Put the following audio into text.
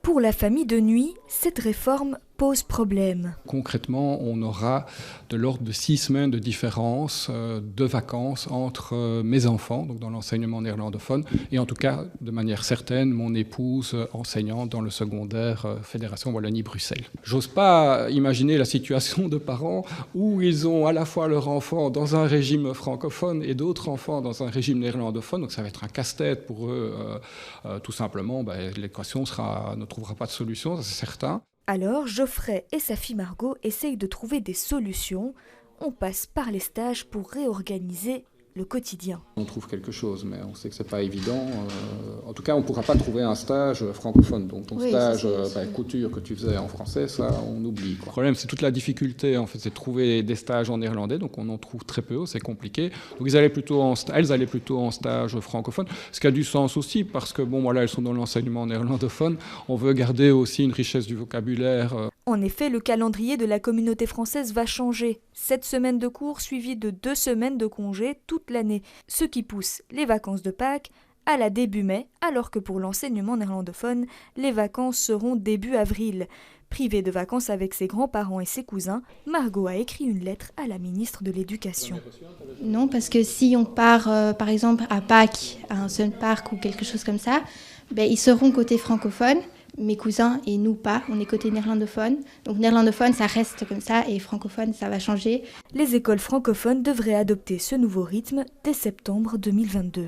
Pour la famille de nuit, cette réforme pose problème. Concrètement, on aura de l'ordre de 6 semaines de différence de vacances entre mes enfants, donc dans l'enseignement néerlandophone, et en tout cas, de manière certaine, mon épouse enseignante dans le secondaire Fédération Wallonie-Bruxelles. J'ose pas imaginer la situation de parents où ils ont à la fois leur enfant dans un régime francophone et d'autres enfants dans un régime néerlandophone, donc ça va être un casse-tête pour eux. Tout simplement, l'équation ne trouvera pas de solution, c'est certain. Alors, Geoffrey et sa fille Margot essayent de trouver des solutions. On passe par les stages pour réorganiser le quotidien. On trouve quelque chose, mais on sait que c'est pas évident. En tout cas, on ne pourra pas trouver un stage francophone. Donc ton stage couture que tu faisais en français, ça, on oublie. Le problème, c'est toute la difficulté, en fait, c'est de trouver des stages en néerlandais. Donc on en trouve très peu, c'est compliqué. Donc elles allaient plutôt en stage francophone, ce qui a du sens aussi, parce que elles sont dans l'enseignement néerlandophone. On veut garder aussi une richesse du vocabulaire. En effet, le calendrier de la communauté française va changer. 7 semaines de cours suivies de 2 semaines de congés toute l'année, ce qui pousse les vacances de Pâques à la début mai, alors que pour l'enseignement néerlandophone, les vacances seront début avril. Privée de vacances avec ses grands-parents et ses cousins, Margot a écrit une lettre à la ministre de l'Éducation. Non, parce que si on part par exemple à Pâques, à un Sun Park ou quelque chose comme ça, ils seront côté francophone. Mes cousins et nous pas, on est côté néerlandophone. Donc néerlandophone, ça reste comme ça et francophone, ça va changer. Les écoles francophones devraient adopter ce nouveau rythme dès septembre 2022.